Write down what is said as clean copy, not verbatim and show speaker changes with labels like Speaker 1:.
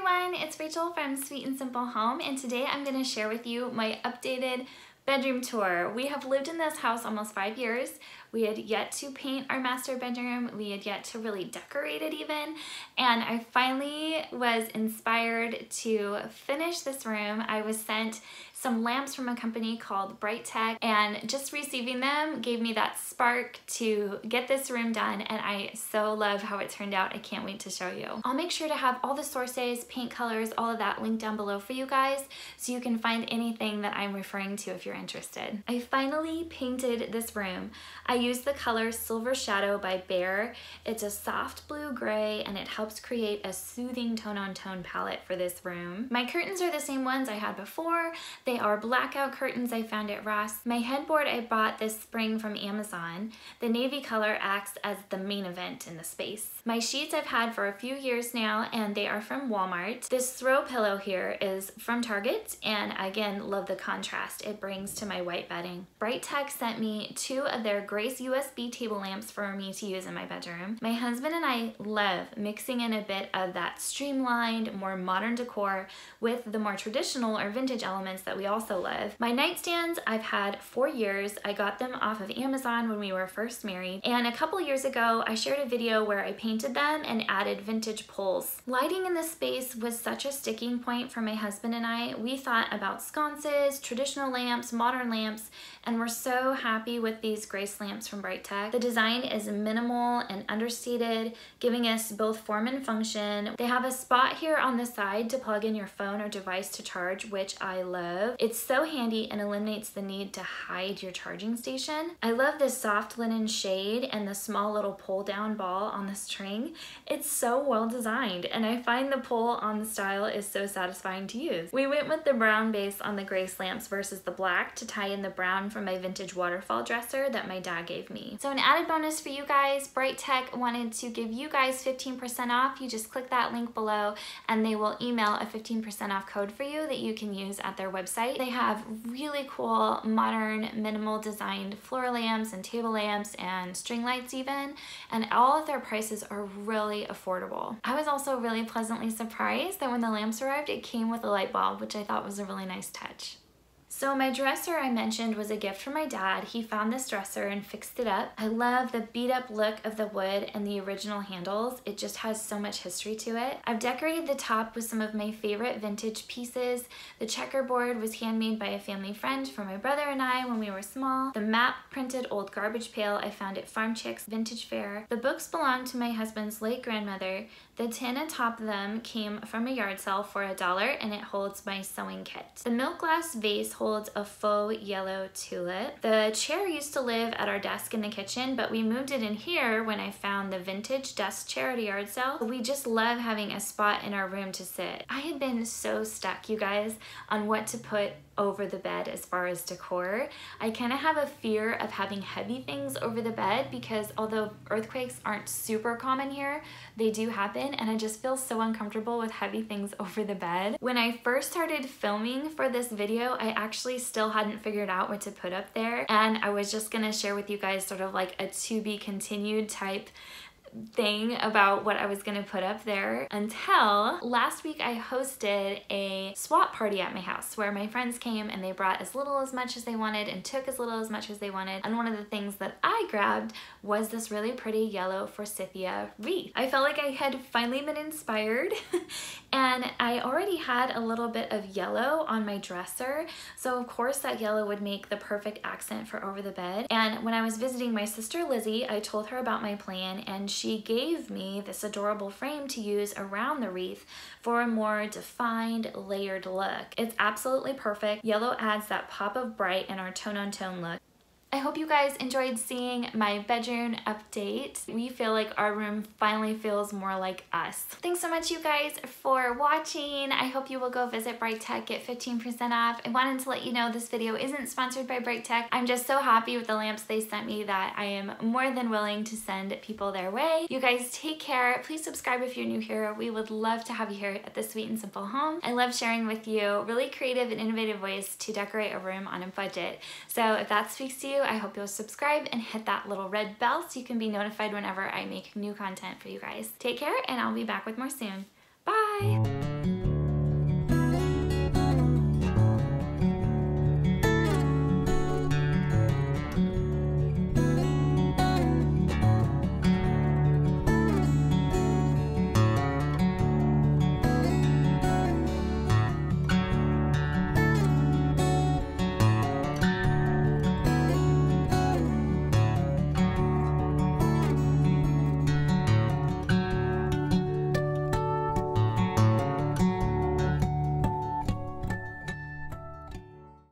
Speaker 1: everyone, it's Rachel from Sweet and Simple Home, and today I'm going to share with you my updated bedroom tour. We have lived in this house almost 5 years. We had yet to paint our master bedroom. We had yet to really decorate it even. And I finally was inspired to finish this room. I was sent some lamps from a company called Bright Tech, and just receiving them gave me that spark to get this room done, and I so love how it turned out. I can't wait to show you. I'll make sure to have all the sources, paint colors, all of that linked down below for you guys so you can find anything that I'm referring to if you're interested. I finally painted this room. I used the color Silver Shadow by Behr. It's a soft blue gray and it helps create a soothing tone-on-tone palette for this room. My curtains are the same ones I had before. They are blackout curtains I found at Ross. My headboard I bought this spring from Amazon. The navy color acts as the main event in the space. My sheets I've had for a few years now and they are from Walmart. This throw pillow here is from Target, and again, love the contrast it brings to my white bedding. Bright Tech sent me 2 of their Grace USB table lamps for me to use in my bedroom. My husband and I love mixing in a bit of that streamlined, more modern decor with the more traditional or vintage elements that we also love. My nightstands I've had for years. I got them off of Amazon when we were first married, and a couple years ago I shared a video where I painted them and added vintage poles. Lighting in this space was such a sticking point for my husband and I. We thought about sconces, traditional lamps, modern lamps, and we're so happy with these Grace lamps from Bright Tech. The design is minimal and understated, giving us both form and function. They have a spot here on the side to plug in your phone or device to charge, which I love. It's so handy and eliminates the need to hide your charging station. I love this soft linen shade and the small little pull down ball on the string. It's so well designed, and I find the pull on the style is so satisfying to use. We went with the brown base on the Grace lamps versus the black to tie in the brown from my vintage waterfall dresser that my dad gave me. So an added bonus for you guys, Bright Tech wanted to give you guys 15% off. You just click that link below and they will email a 15% off code for you that you can use at their website. They have really cool, modern, minimal designed floor lamps and table lamps and string lights even, and all of their prices are really affordable. I was also really pleasantly surprised that when the lamps arrived, it came with a light bulb, which I thought was a really nice touch. So my dresser I mentioned was a gift from my dad. He found this dresser and fixed it up. I love the beat up look of the wood and the original handles. It just has so much history to it. I've decorated the top with some of my favorite vintage pieces. The checkerboard was handmade by a family friend for my brother and I when we were small. The map printed old garbage pail I found at Farm Chicks Vintage Fair. The books belonged to my husband's late grandmother. The tin atop them came from a yard sale for $1 and it holds my sewing kit. The milk glass vase holds a faux yellow tulip. The chair used to live at our desk in the kitchen, but we moved it in here when I found the vintage desk chair at a yard sale. We just love having a spot in our room to sit. I had been so stuck, you guys, on what to put over the bed as far as decor. I kind of have a fear of having heavy things over the bed because although earthquakes aren't super common here, they do happen, and I just feel so uncomfortable with heavy things over the bed. When I first started filming for this video, I actually still hadn't figured out what to put up there, and I was just gonna share with you guys sort of like a to be continued type thing about what I was gonna put up there until last week I hosted a swap party at my house where my friends came and they brought as little as much as they wanted and took as little as much as they wanted, and one of the things that I grabbed was this really pretty yellow forsythia wreath. I felt like I had finally been inspired and I already had a little bit of yellow on my dresser, so of course that yellow would make the perfect accent for over the bed. And when I was visiting my sister Lizzie, I told her about my plan and she gave me this adorable frame to use around the wreath for a more defined, layered look. It's absolutely perfect. Yellow adds that pop of bright in our tone-on-tone look. I hope you guys enjoyed seeing my bedroom update. We feel like our room finally feels more like us. Thanks so much, you guys, for watching. I hope you will go visit Bright Tech, get 15% off. I wanted to let you know this video isn't sponsored by Bright Tech. I'm just so happy with the lamps they sent me that I am more than willing to send people their way. You guys take care. Please subscribe if you're new here. We would love to have you here at the Sweet and Simple Home. I love sharing with you really creative and innovative ways to decorate a room on a budget. So if that speaks to you, I hope you'll subscribe and hit that little red bell so you can be notified whenever I make new content for you guys. Take care, and I'll be back with more soon. Bye!